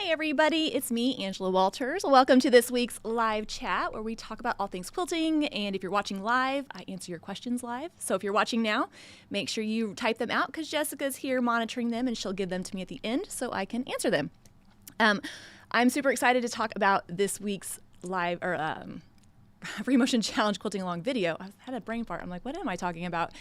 Hi everybody, it's me, Angela Walters. Welcome to this week's live chat where we talk about all things quilting, and if you're watching live, I answer your questions live. So if you're watching now, make sure you type them out because Jessica's here monitoring them and she'll give them to me at the end so I can answer them. I'm super excited to talk about this week's live Free Motion Challenge Quilting Along video. I had a brain fart. I'm like, what am I talking about?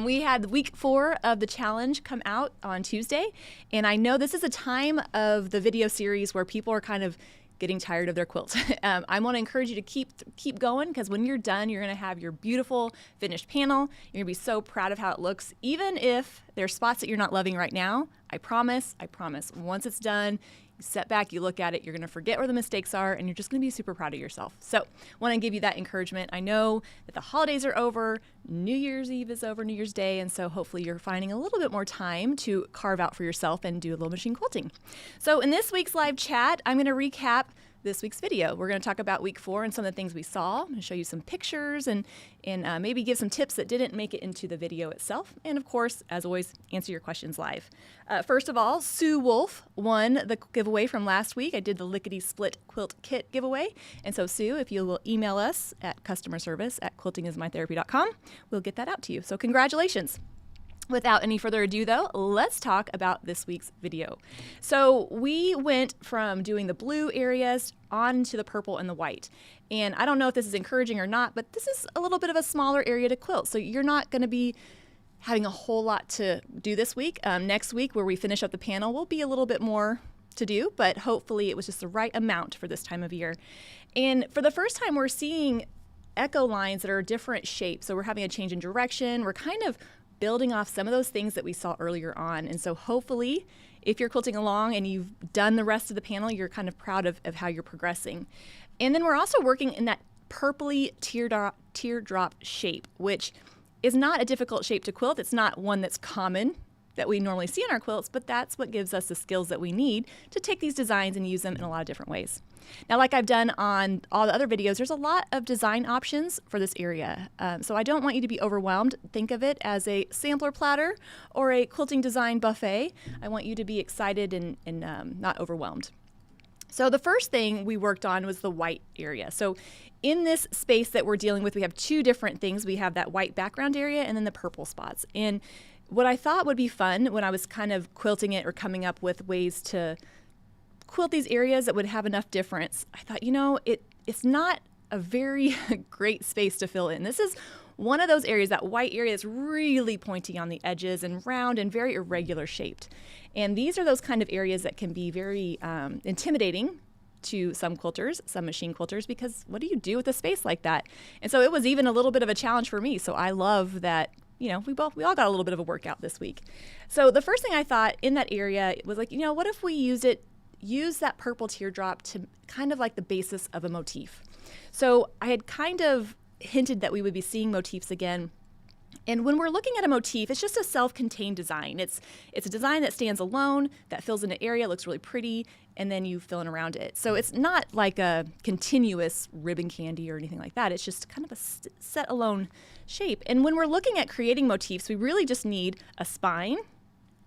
We had week 4 of the challenge come out on Tuesday, and I know this is a time of the video series where people are kind of getting tired of their quilts. I want to encourage you to keep going, because when you're done, you're going to have your beautiful finished panel. You're going to be so proud of how it looks, even if there's spots that you're not loving right now. I promise, once it's done, you step back, you look at it, you're going to forget where the mistakes are, and you're just going to be super proud of yourself. So I want to give you that encouragement. I know that the holidays are over, New Year's Eve is over, New Year's Day, and so hopefully you're finding a little bit more time to carve out for yourself and do a little machine quilting. So in this week's live chat, I'm going to recap this week's video. We're going to talk about week 4 and some of the things we saw. I'm going to show you some pictures and maybe give some tips that didn't make it into the video itself. And of course, as always, answer your questions live. First of all, Sue Wolf won the giveaway from last week. I did the Lickety Split Quilt Kit giveaway. And so Sue, if you will email us at customerservice@quiltingismytherapy.com, we'll get that out to you. So congratulations. Without any further ado, though, let's talk about this week's video. So we went from doing the blue areas on to the purple and the white. And I don't know if this is encouraging or not, but this is a little bit of a smaller area to quilt. So you're not going to be having a whole lot to do this week. Next week, where we finish up the panel, will be a little bit more to do, but hopefully it was just the right amount for this time of year. And for the first time, we're seeing echo lines that are different shapes. So we're having a change in direction. We're kind of building off some of those things that we saw earlier on. And so hopefully, if you're quilting along and you've done the rest of the panel, you're kind of proud of how you're progressing. And then we're also working in that purpley teardrop shape, which is not a difficult shape to quilt. It's not one that's common that we normally see in our quilts, but that's what gives us the skills that we need to take these designs and use them in a lot of different ways. Now, like I've done on all the other videos, there's a lot of design options for this area. So I don't want you to be overwhelmed. Think of it as a sampler platter or a quilting design buffet. I want you to be excited and not overwhelmed. So the first thing we worked on was the white area. So in this space that we're dealing with, we have 2 different things. We have that white background area and then the purple spots. And what I thought would be fun when I was kind of quilting it or coming up with ways to quilt these areas that would have enough difference, I thought, it's not a very great space to fill in. This is one of those areas, that white area is really pointy on the edges and round and very irregular shaped. And these are those kind of areas that can be very intimidating to some quilters, some machine quilters, because what do you do with a space like that? And so it was even a little bit of a challenge for me. So I love that, we all got a little bit of a workout this week. So the first thing I thought in that area was like, what if we use that purple teardrop to kind of like the basis of a motif. So I had kind of hinted that we would be seeing motifs again. And when we're looking at a motif, it's just a self-contained design. It's a design that stands alone, that fills in an area, looks really pretty, and then you fill in around it. So it's not like a continuous ribbon candy or anything like that. It's just kind of a set alone shape. And when we're looking at creating motifs, we really just need a spine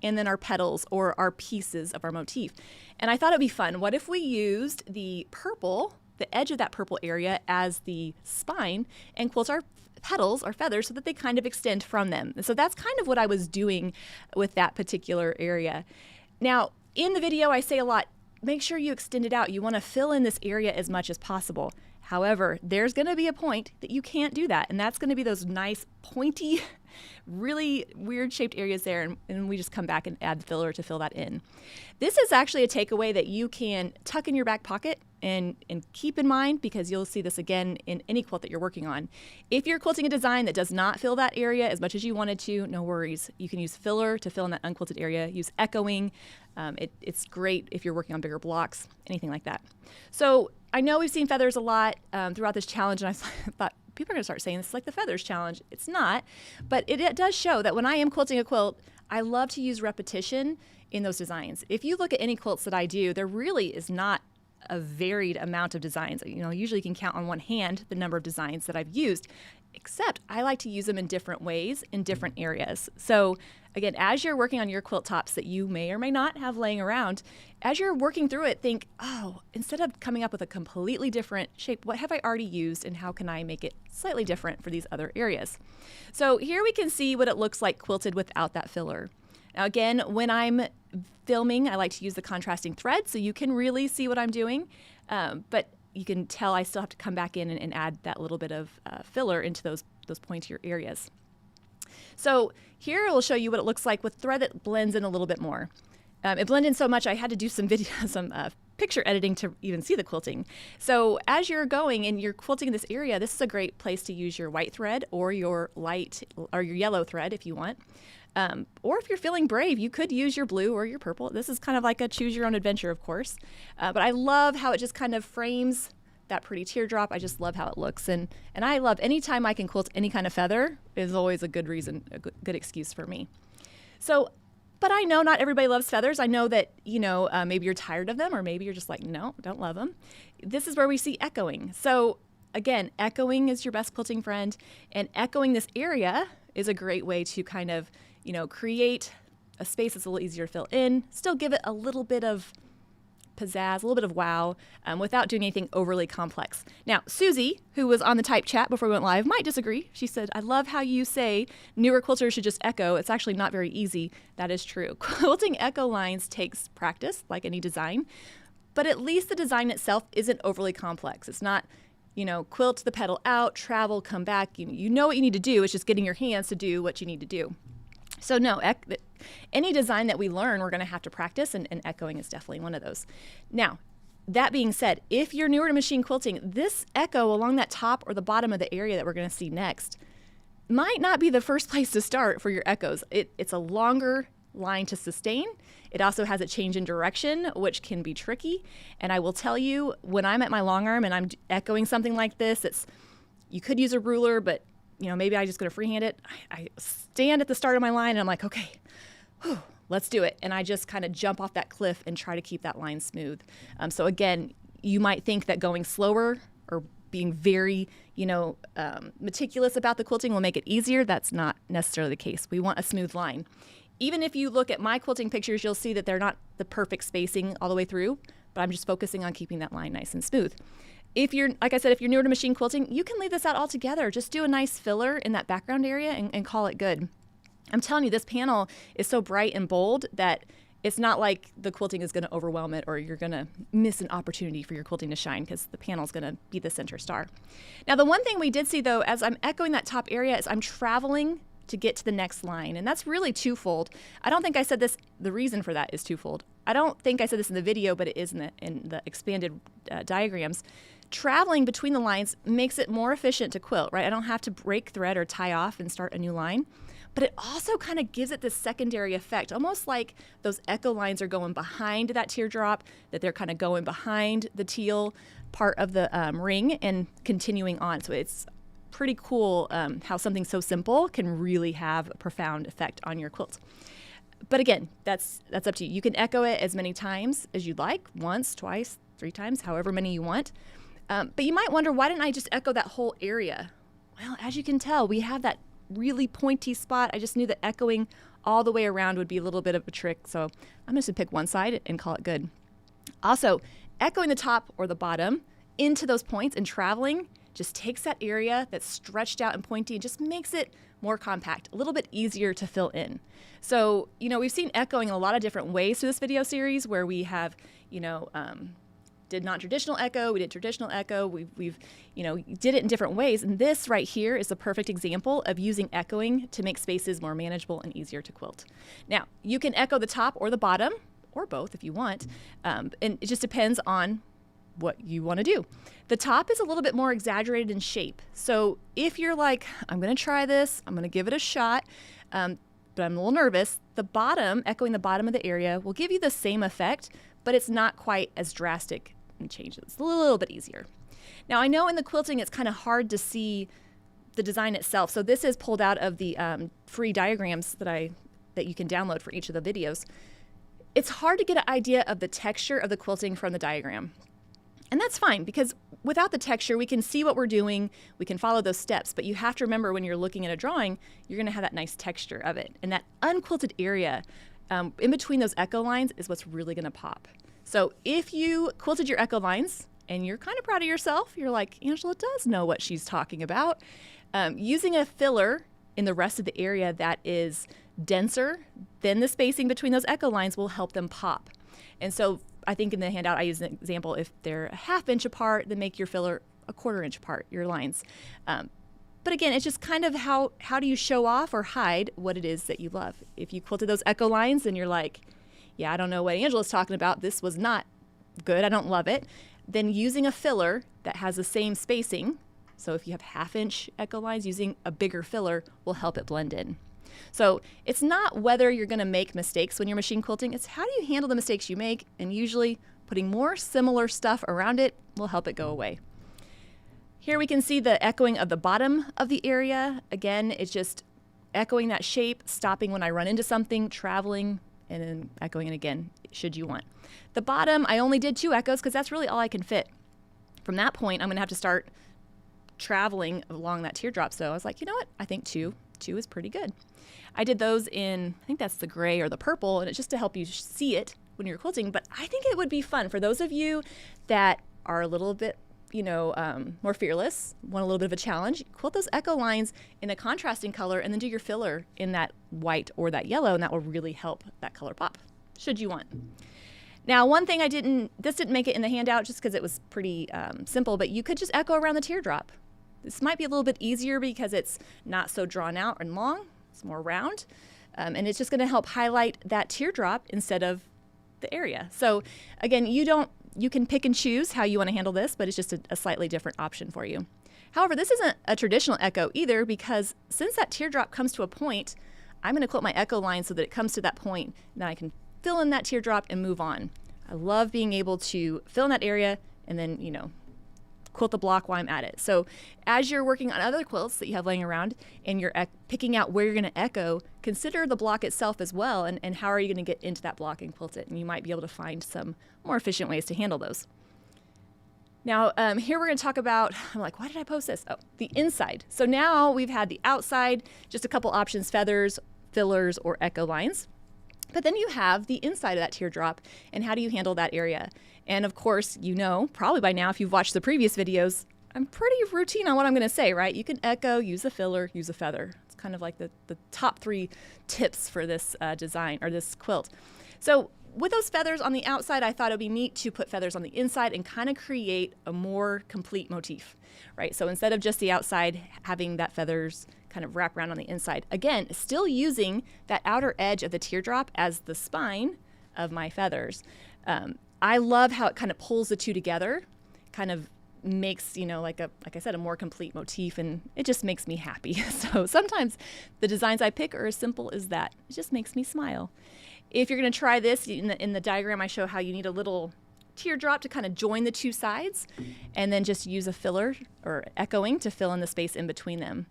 and then our petals or our pieces of our motif. And I thought it'd be fun. What if we used the purple, the edge of that purple area, as the spine and quilt our petals, our feathers, so that they kind of extend from them. And so that's kind of what I was doing with that particular area. Now, in the video, I say a lot, make sure you extend it out. You want to fill in this area as much as possible. However, there's going to be a point that you can't do that, and that's going to be those nice, pointy, really weird shaped areas there, and we just come back and add the filler to fill that in. This is actually a takeaway that you can tuck in your back pocket and keep in mind, because you'll see this again in any quilt that you're working on. If you're quilting a design that does not fill that area as much as you wanted to, no worries. You can use filler to fill in that unquilted area, use echoing. It's great if you're working on bigger blocks, anything like that. So I know we've seen feathers a lot throughout this challenge, and I thought people are going to start saying this is like the feathers challenge. It's not, but it does show that when I am quilting a quilt, I love to use repetition in those designs. If you look at any quilts that I do, there really is not a varied amount of designs. Usually you can count on one hand the number of designs that I've used except I like to use them in different ways in different areas. So again, as you're working on your quilt tops that you may or may not have laying around, as you're working through it, think, oh, instead of coming up with a completely different shape, what have I already used and how can I make it slightly different for these other areas? So here we can see what it looks like quilted without that filler. Now again, when I'm filming, I like to use the contrasting thread so you can really see what I'm doing, but you can tell I still have to come back in and add that little bit of filler into those pointier areas. So here it will show you what it looks like with thread that blends in a little bit more. It blended in so much I had to do some picture editing to even see the quilting. So as you're going and you're quilting in this area, this is a great place to use your white thread or your light or your yellow thread if you want. Or if you're feeling brave, you could use your blue or your purple. This is kind of like a choose your own adventure, of course. But I love how it just kind of frames that pretty teardrop. I just love how it looks. And I love anytime I can quilt any kind of feather is always a good reason, a good excuse for me. So, but I know not everybody loves feathers. I know that, maybe you're tired of them or maybe you're just like, no, don't love them. This is where we see echoing. So again, echoing is your best quilting friend, and echoing this area is a great way to kind of create a space that's a little easier to fill in, still give it a little bit of pizzazz, a little bit of wow, without doing anything overly complex. Now, Susie, who was on the type chat before we went live, might disagree. She said, I love how you say newer quilters should just echo. It's actually not very easy. That is true. Quilting echo lines takes practice, like any design, but at least the design itself isn't overly complex. It's not, quilt the petal out, travel, come back. You know what you need to do. It's just getting your hands to do what you need to do. So no, any design that we learn, we're going to have to practice, and echoing is definitely one of those. Now, that being said, if you're newer to machine quilting, this echo along that top or the bottom of the area that we're going to see next might not be the first place to start for your echoes. It's a longer line to sustain. It also has a change in direction, which can be tricky. And I will tell you, when I'm at my long arm and I'm echoing something like this, you could use a ruler, but maybe I'm just going to freehand it. I stand at the start of my line and I'm like, okay, let's do it. And I just kind of jump off that cliff and try to keep that line smooth. So again, you might think that going slower or being very, meticulous about the quilting will make it easier. That's not necessarily the case. We want a smooth line. Even if you look at my quilting pictures, you'll see that they're not the perfect spacing all the way through, but I'm just focusing on keeping that line nice and smooth. If you're, like I said, if you're newer to machine quilting, you can leave this out altogether. Just do a nice filler in that background area and call it good. I'm telling you, this panel is so bright and bold that it's not like the quilting is going to overwhelm it or you're going to miss an opportunity for your quilting to shine, because the panel is going to be the center star. Now, the one thing we did see, though, as I'm echoing that top area, is I'm traveling to get to the next line, and that's really twofold. I don't think I said this. The reason for that is twofold. I don't think I said this in the video, but it is in the expanded diagrams. Traveling between the lines makes it more efficient to quilt, right? I don't have to break thread or tie off and start a new line, but it also kind of gives it this secondary effect, almost like those echo lines are going behind that teardrop, that they're kind of going behind the teal part of the ring and continuing on. So it's pretty cool how something so simple can really have a profound effect on your quilt. But again, that's up to you. You can echo it as many times as you'd like, once, twice, 3 times, however many you want. But you might wonder, why didn't I just echo that whole area? Well, as you can tell, we have that really pointy spot. I just knew that echoing all the way around would be a little bit of a trick. So I'm just going to pick one side and call it good. Also, echoing the top or the bottom into those points and traveling just takes that area that's stretched out and pointy and just makes it more compact, a little bit easier to fill in. So, we've seen echoing in a lot of different ways through this video series, where we have, did non-traditional echo, we did traditional echo, we've did it in different ways. And this right here is a perfect example of using echoing to make spaces more manageable and easier to quilt. Now, you can echo the top or the bottom, or both if you want, and it just depends on what you want to do. The top is a little bit more exaggerated in shape. So if you're like, I'm going to try this, I'm going to give it a shot, but I'm a little nervous, the bottom, echoing the bottom of the area, will give you the same effect, but it's not quite as drastic in changes. It's a little bit easier. Now, I know in the quilting it's kind of hard to see the design itself. So this is pulled out of the free diagrams that you can download for each of the videos. It's hard to get an idea of the texture of the quilting from the diagram. And that's fine because without the texture, we can see what we're doing. We can follow those steps. But you have to remember when you're looking at a drawing, you're going to have that nice texture of it. And that unquilted area in between those echo lines is what's really going to pop. So if you quilted your echo lines and you're kind of proud of yourself, you're like, Angela does know what she's talking about. Using a filler in the rest of the area that is denser than the spacing between those echo lines will help them pop. And so I think in the handout I use an example, if they're a 1/2 inch apart, then make your filler a 1/4 inch apart, your lines. But again, it's just kind of how do you show off or hide what it is that you love. If you quilted those echo lines and you're like, yeah, I don't know what Angela's talking about, this was not good, I don't love it, then using a filler that has the same spacing, so if you have 1/2 inch echo lines, using a bigger filler will help it blend in. So it's not whether you're going to make mistakes when you're machine quilting, it's how do you handle the mistakes you make, and usually putting more similar stuff around it will help it go away. Here we can see the echoing of the bottom of the area. Again, it's just echoing that shape, stopping when I run into something, traveling, and then echoing it again, should you want. The bottom, I only did 2 echoes because that's really all I can fit. From that point, I'm going to have to start traveling along that teardrop. So I was like, you know what? I think two is pretty good. I did those in, I think that's the gray or the purple, and it's just to help you see it when you're quilting. But I think it would be fun for those of you that are a little bit, more fearless, want a little bit of a challenge, quilt those echo lines in a contrasting color and then do your filler in that white or that yellow, and that will really help that color pop, should you want. Now, one thing this didn't make it in the handout just because it was pretty simple, but you could just echo around the teardrop. This might be a little bit easier because it's not so drawn out and long, it's more round, and it's just going to help highlight that teardrop instead of the area. So again, you can pick and choose how you want to handle this, but it's just a slightly different option for you. However, this isn't a traditional echo either, because since that teardrop comes to a point, I'm going to quilt my echo line so that it comes to that point, and then I can fill in that teardrop and move on. I love being able to fill in that area and then, quilt the block while I'm at it. So as you're working on other quilts that you have laying around and you're picking out where you're going to echo, consider the block itself as well, and how are you going to get into that block and quilt it, and you might be able to find some more efficient ways to handle those. Now here we're going to talk about, I'm like, why did I post this? Oh, the inside. So now we've had the outside, just a couple options, feathers, fillers, or echo lines. But then you have the inside of that teardrop, and how do you handle that area? And of course, probably by now if you've watched the previous videos, I'm pretty routine on what I'm going to say, right? You can echo, use a filler, use a feather. It's kind of like the top 3 tips for this design or this quilt. So with those feathers on the outside, I thought it would be neat to put feathers on the inside and kind of create a more complete motif, right? So instead of just the outside, having that feathers kind of wrap around on the inside. Again, still using that outer edge of the teardrop as the spine of my feathers. I love how it kind of pulls the two together, kind of makes, like I said, a more complete motif, and it just makes me happy. So sometimes the designs I pick are as simple as that. It just makes me smile. If you're going to try this, in the diagram I show how you need a little teardrop to kind of join the 2 sides, and then just use a filler or echoing to fill in the space in between them.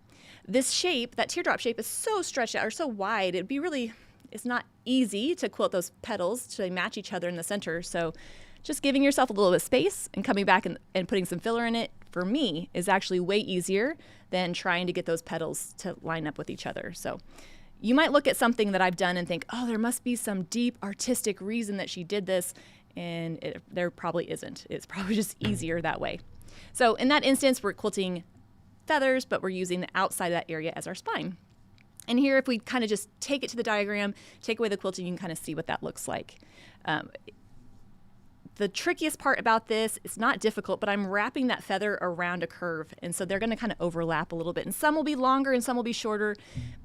This shape, that teardrop shape, is so stretched out or so wide, it's not easy to quilt those petals to match each other in the center. So just giving yourself a little bit of space and coming back and putting some filler in it, for me, is actually way easier than trying to get those petals to line up with each other. So you might look at something that I've done and think, oh, there must be some deep artistic reason that she did this, and there probably isn't. It's probably just easier that way. So in that instance, we're quilting feathers, but we're using the outside of that area as our spine. And here, if we kind of just take it to the diagram, take away the quilting, you can kind of see what that looks like. The trickiest part about this, it's not difficult, but I'm wrapping that feather around a curve, and so they're going to kind of overlap a little bit. And some will be longer and some will be shorter,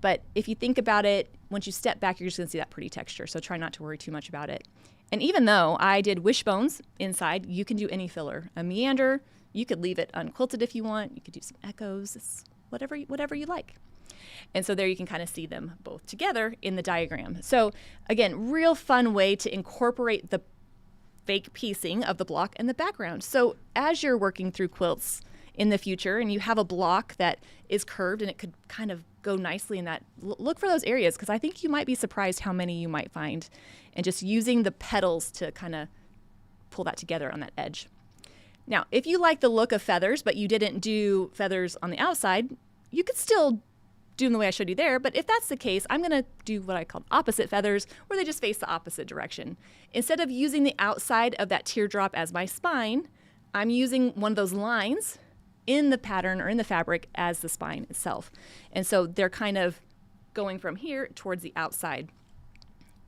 but if you think about it, once you step back, you're just going to see that pretty texture, so try not to worry too much about it. And even though I did wishbones inside, you can do any filler. A meander, you could leave it unquilted if you want. You could do some echoes, it's whatever you like. And so there you can kind of see them both together in the diagram. So again, real fun way to incorporate the fake piecing of the block in the background. So as you're working through quilts in the future and you have a block that is curved and it could kind of go nicely in that, look for those areas, because I think you might be surprised how many you might find, and just using the petals to kind of pull that together on that edge. Now, if you like the look of feathers, but you didn't do feathers on the outside, you could still do them the way I showed you there. But if that's the case, I'm going to do what I call opposite feathers, where they just face the opposite direction. Instead of using the outside of that teardrop as my spine, I'm using one of those lines in the pattern or in the fabric as the spine itself. And so they're kind of going from here towards the outside.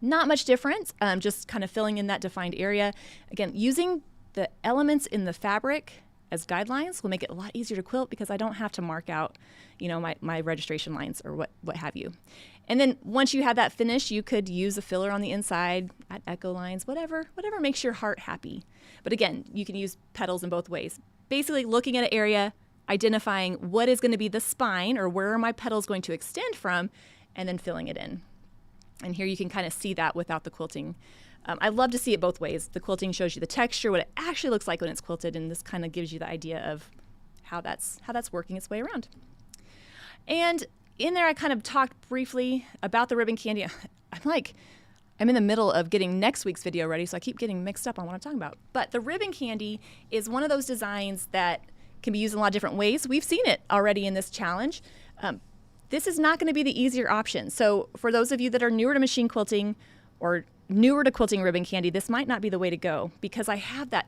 Not much difference, just kind of filling in that defined area. Again, using the elements in the fabric as guidelines will make it a lot easier to quilt because I don't have to mark out, my registration lines or what have you. And then once you have that finished, you could use a filler on the inside, add echo lines, whatever makes your heart happy. But again, you can use petals in both ways. Basically looking at an area, identifying what is going to be the spine or where are my petals going to extend from, and then filling it in. And here you can kind of see that without the quilting. I love to see it both ways. The quilting shows you the texture, what it actually looks like when it's quilted, and this kind of gives you the idea of how that's working its way around. And in there, I kind of talked briefly about the ribbon candy. I'm in the middle of getting next week's video ready, so I keep getting mixed up on what I'm talking about. But the ribbon candy is one of those designs that can be used in a lot of different ways. We've seen it already in this challenge. This is not going to be the easier option. So for those of you that are newer to machine quilting or newer to quilting ribbon candy, this might not be the way to go because I have that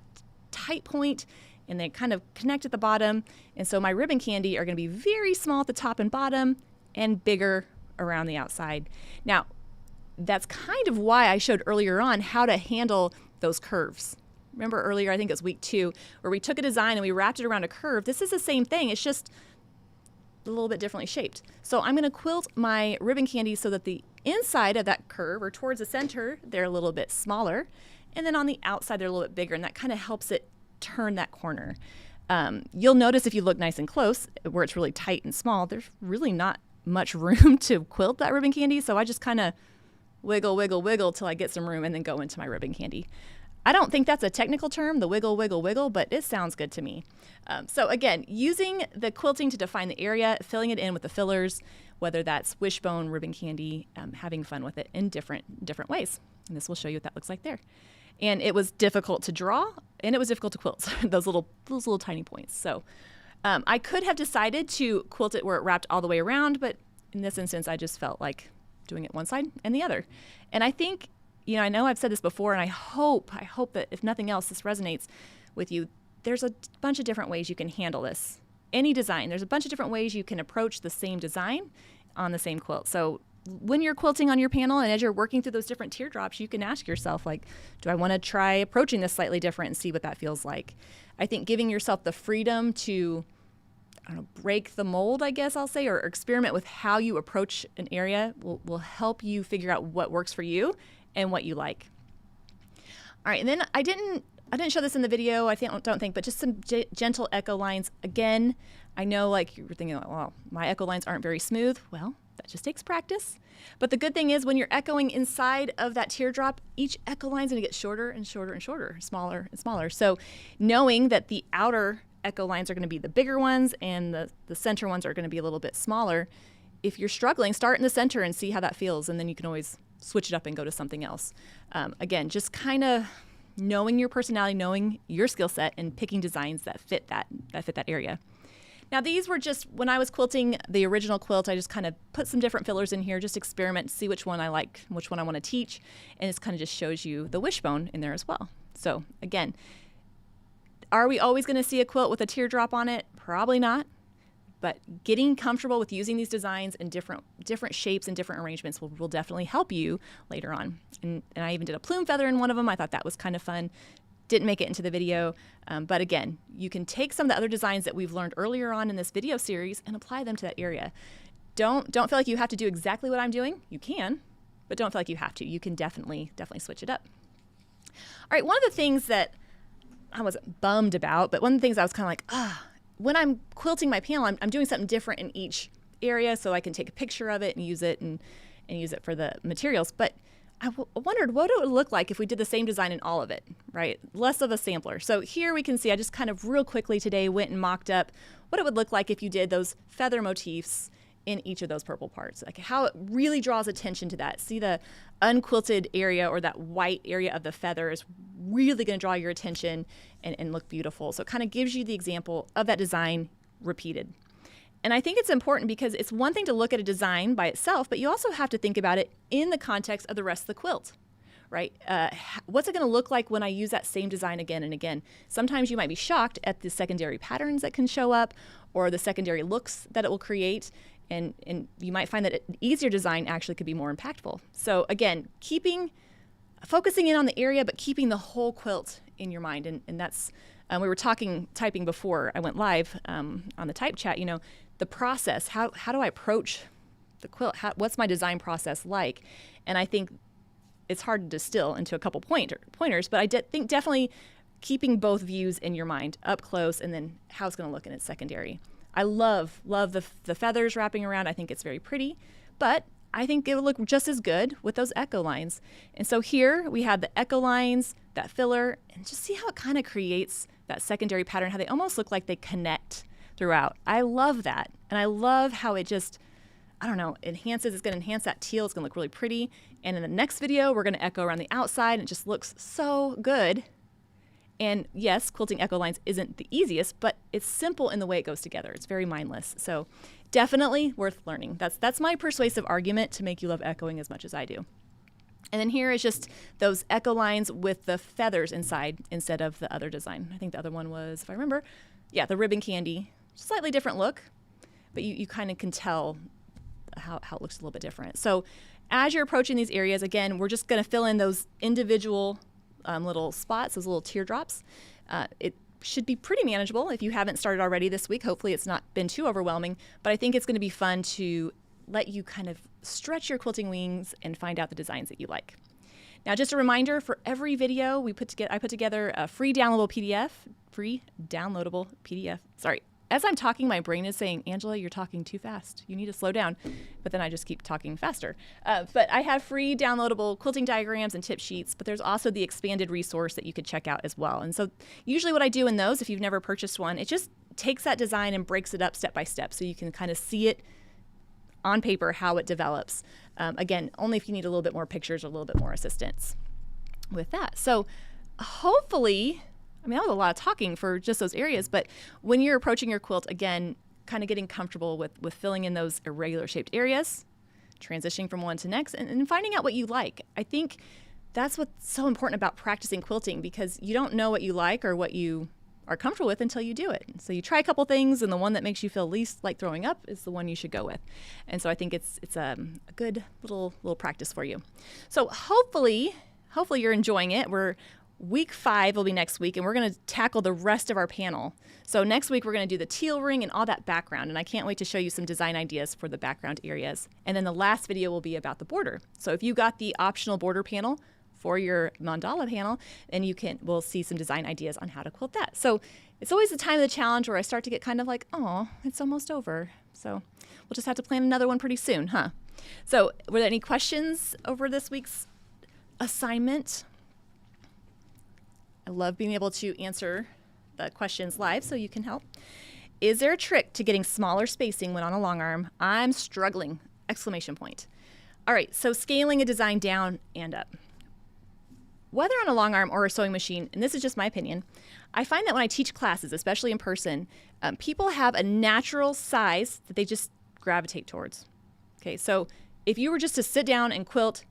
tight point and they kind of connect at the bottom. And so my ribbon candy are going to be very small at the top and bottom and bigger around the outside. Now, that's kind of why I showed earlier on how to handle those curves. Remember earlier, I think it was week 2, where we took a design and we wrapped it around a curve. This is the same thing. It's just a little bit differently shaped. So I'm going to quilt my ribbon candy so that the inside of that curve or towards the center, they're a little bit smaller. And then on the outside, they're a little bit bigger. And that kind of helps it turn that corner. You'll notice if you look nice and close, where it's really tight and small, there's really not much room to quilt that ribbon candy. So I just kind of wiggle, wiggle, wiggle till I get some room and then go into my ribbon candy. I don't think that's a technical term, the wiggle, wiggle, wiggle, but it sounds good to me. So again, using the quilting to define the area, filling it in with the fillers, whether that's wishbone, ribbon candy, having fun with it in different ways. And this will show you what that looks like there. And it was difficult to draw, and it was difficult to quilt, those little tiny points. So I could have decided to quilt it where it wrapped all the way around, but in this instance, I just felt like doing it one side and the other. And I think, I know I've said this before, and I hope that if nothing else, this resonates with you. There's a bunch of different ways you can handle this. Any design, there's a bunch of different ways you can approach the same design on the same quilt. So when you're quilting on your panel and as you're working through those different teardrops, you can ask yourself, do I want to try approaching this slightly different and see what that feels like? I think giving yourself the freedom to break the mold, I guess I'll say, or experiment with how you approach an area will help you figure out what works for you and what you like. All right, and then I didn't show this in the video, don't think, but just some gentle echo lines. Again, I know you're thinking, well, my echo lines aren't very smooth. Well, that just takes practice. But the good thing is when you're echoing inside of that teardrop, each echo line is going to get shorter and shorter and shorter, smaller and smaller. So knowing that the outer echo lines are going to be the bigger ones and the center ones are going to be a little bit smaller, if you're struggling, start in the center and see how that feels, and then you can always switch it up and go to something else. Again, just kind of knowing your personality, knowing your skill set, and picking designs that fit that area. Now these were just, when I was quilting the original quilt, I just kind of put some different fillers in here, just experiment, see which one I like, which one I want to teach, and it kind of just shows you the wishbone in there as well. So again, are we always going to see a quilt with a teardrop on it? Probably not. But getting comfortable with using these designs in different shapes and different arrangements will definitely help you later on. And I even did a plume feather in one of them. I thought that was kind of fun. Didn't make it into the video. But again, you can take some of the other designs that we've learned earlier on in this video series and apply them to that area. Don't feel like you have to do exactly what I'm doing. You can, but don't feel like you have to. You can definitely switch it up. All right, one of the things that I wasn't bummed about, but one of the things I was kind of like, when I'm quilting my panel, I'm doing something different in each area so I can take a picture of it and use it and use it for the materials. But I wondered what it would look like if we did the same design in all of it, right? Less of a sampler. So here we can see, I just kind of real quickly today went and mocked up what it would look like if you did those feather motifs in each of those purple parts, like how it really draws attention to that. See, the unquilted area or that white area of the feather is really going to draw your attention and look beautiful. So it kind of gives you the example of that design repeated. And I think it's important because it's one thing to look at a design by itself, but you also have to think about it in the context of the rest of the quilt, right? What's it going to look like when I use that same design again and again? Sometimes you might be shocked at the secondary patterns that can show up or the secondary looks that it will create. And you might find that an easier design actually could be more impactful. So again, focusing in on the area, but keeping the whole quilt in your mind. And that's, we were typing before I went live on the type chat, the process, how do I approach the quilt? What's my design process like? And I think it's hard to distill into a couple pointers, but I think definitely keeping both views in your mind, up close, and then how it's going to look in its secondary. I love the feathers wrapping around. I think it's very pretty, but I think it would look just as good with those echo lines. And so here we have the echo lines, that filler, and just see how it kind of creates that secondary pattern, how they almost look like they connect throughout. I love that. And I love how it just, I don't know, enhances. It's going to enhance that teal. It's going to look really pretty. And in the next video, we're going to echo around the outside. And it just looks so good. And yes, quilting echo lines isn't the easiest, but it's simple in the way it goes together. It's very mindless. So definitely worth learning. That's my persuasive argument to make you love echoing as much as I do. And then here is just those echo lines with the feathers inside instead of the other design. I think the other one was, if I remember, yeah, the ribbon candy. Slightly different look, but you kind of can tell how it looks a little bit different. So as you're approaching these areas, again, we're just going to fill in those individual little spots, those little teardrops. It should be pretty manageable if you haven't started already this week. Hopefully it's not been too overwhelming, but I think it's going to be fun to let you kind of stretch your quilting wings and find out the designs that you like. Now, just a reminder, for every video I put together a free downloadable PDF. Sorry. As I'm talking, my brain is saying, Angela, you're talking too fast. You need to slow down. But then I just keep talking faster. But I have free downloadable quilting diagrams and tip sheets, but there's also the expanded resource that you could check out as well. And so usually what I do in those, if you've never purchased one, it just takes that design and breaks it up step by step so you can kind of see it on paper, how it develops. Again, only if you need a little bit more pictures or a little bit more assistance with that. So hopefully, I mean, that was a lot of talking for just those areas, but when you're approaching your quilt, again, kind of getting comfortable with filling in those irregular shaped areas, transitioning from one to next, and finding out what you like. I think that's what's so important about practicing quilting, because you don't know what you like or what you are comfortable with until you do it. So you try a couple things, and the one that makes you feel least like throwing up is the one you should go with. And so I think it's a good little practice for you. So hopefully you're enjoying it. Week 5 will be next week, and we're going to tackle the rest of our panel. So next week, we're going to do the teal ring and all that background, and I can't wait to show you some design ideas for the background areas. And then the last video will be about the border. So if you got the optional border panel for your mandala panel, then we'll see some design ideas on how to quilt that. So it's always the time of the challenge where I start to get kind of like, oh, it's almost over. So we'll just have to plan another one pretty soon, huh? So were there any questions over this week's assignment? I love being able to answer the questions live so you can help. Is there a trick to getting smaller spacing when on a long arm? I'm struggling! ! All right, so scaling a design down and up. Whether on a long arm or a sewing machine, and this is just my opinion, I find that when I teach classes, especially in person, people have a natural size that they just gravitate towards. Okay, so if you were just to sit down and quilt,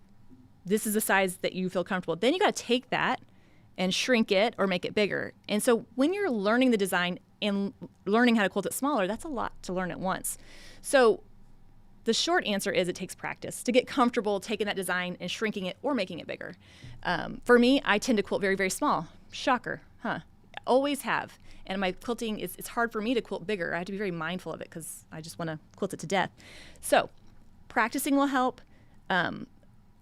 this is the size that you feel comfortable. Then you got to take that and shrink it or make it bigger. And so when you're learning the design and learning how to quilt it smaller, that's a lot to learn at once. So the short answer is it takes practice to get comfortable taking that design and shrinking it or making it bigger. For me, I tend to quilt very, very small. Shocker, huh? Always have. And my quilting, it's hard for me to quilt bigger. I have to be very mindful of it because I just want to quilt it to death. So practicing will help.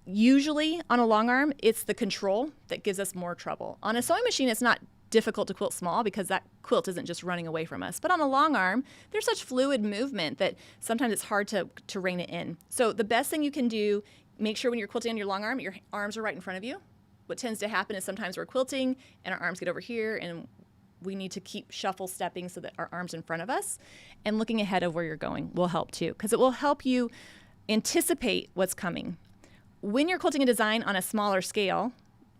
Usually on a long arm, it's the control that gives us more trouble. On a sewing machine, it's not difficult to quilt small because that quilt isn't just running away from us. But on a long arm, there's such fluid movement that sometimes it's hard to rein it in. So the best thing you can do, make sure when you're quilting on your long arm, your arms are right in front of you. What tends to happen is sometimes we're quilting and our arms get over here and we need to keep shuffle stepping so that our arms in front of us, and looking ahead of where you're going will help too, because it will help you anticipate what's coming. When you're quilting a design on a smaller scale,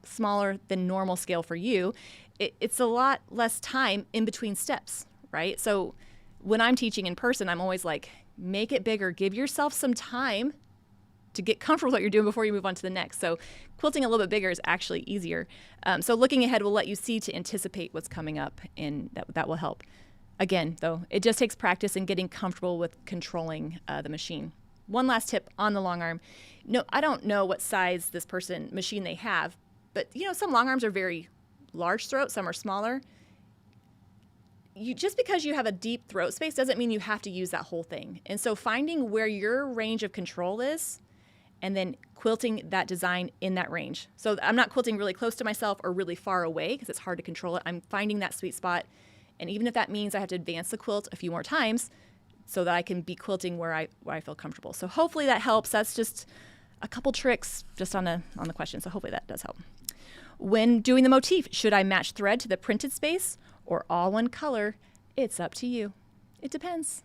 smaller than normal scale for you, it's a lot less time in between steps, right? So when I'm teaching in person, I'm always like, make it bigger, give yourself some time to get comfortable with what you're doing before you move on to the next. So quilting a little bit bigger is actually easier. So looking ahead will let you see to anticipate what's coming up, and that will help. Again, though, it just takes practice and getting comfortable with controlling the machine. One last tip on the long arm. No, I don't know what size this machine they have, but some long arms are very large throat, some are smaller. Just because you have a deep throat space doesn't mean you have to use that whole thing. And so finding where your range of control is, and then quilting that design in that range. So I'm not quilting really close to myself or really far away because it's hard to control it. I'm finding that sweet spot. And even if that means I have to advance the quilt a few more times so that I can be quilting where I feel comfortable. So hopefully that helps. That's just a couple tricks just on the question. So hopefully that does help. When doing the motif, should I match thread to the printed space or all one color? It's up to you. It depends.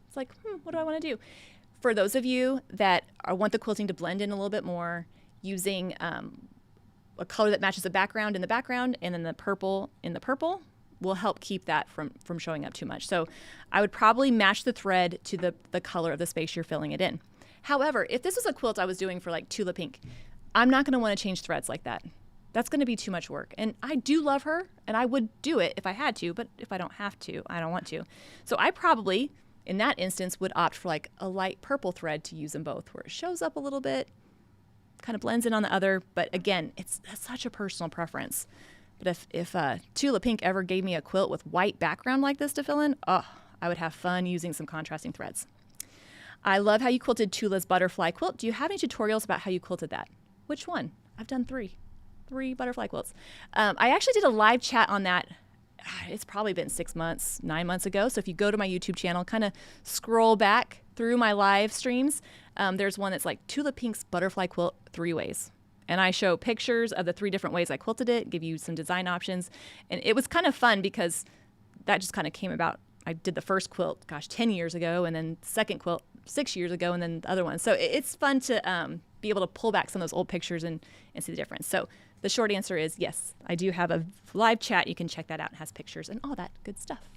It's like, what do I want to do? For those of you that want the quilting to blend in a little bit more, using a color that matches the background in the background and then the purple in the purple will help keep that from showing up too much. So I would probably match the thread to the color of the space you're filling it in. However, if this was a quilt I was doing for like Tula Pink, I'm not going to want to change threads like that. That's going to be too much work. And I do love her, and I would do it if I had to, but if I don't have to, I don't want to. So I probably, in that instance, would opt for like a light purple thread to use them both, where it shows up a little bit, kind of blends in on the other. But again, that's such a personal preference. But if Tula Pink ever gave me a quilt with white background like this to fill in, I would have fun using some contrasting threads. I love how you quilted Tula's butterfly quilt. Do you have any tutorials about how you quilted that? Which one? I've done three butterfly quilts. I actually did a live chat on that. It's probably been 6 months, 9 months ago. So if you go to my YouTube channel, kind of scroll back through my live streams, there's one that's like Tula Pink's butterfly quilt 3 ways. And I show pictures of the 3 different ways I quilted it, give you some design options. And it was kind of fun because that just kind of came about. I did the first quilt, 10 years ago, and then the second quilt 6 years ago, and then the other one. So it's fun to be able to pull back some of those old pictures and see the difference. So the short answer is yes, I do have a live chat. You can check that out. It has pictures and all that good stuff.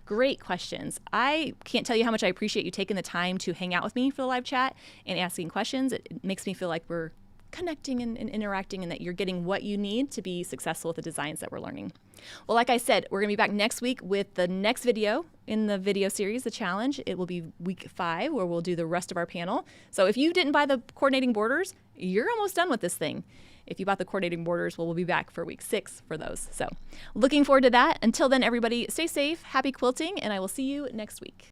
Great questions. I can't tell you how much I appreciate you taking the time to hang out with me for the live chat and asking questions. It makes me feel like we're connecting and interacting, and that you're getting what you need to be successful with the designs that we're learning. Well, like I said, we're going to be back next week with the next video in the video series, the challenge. It will be week 5, where we'll do the rest of our panel. So if you didn't buy the coordinating borders, you're almost done with this thing. If you bought the coordinating borders, we'll be back for week 6 for those. So looking forward to that. Until then, everybody, stay safe, happy quilting, and I will see you next week.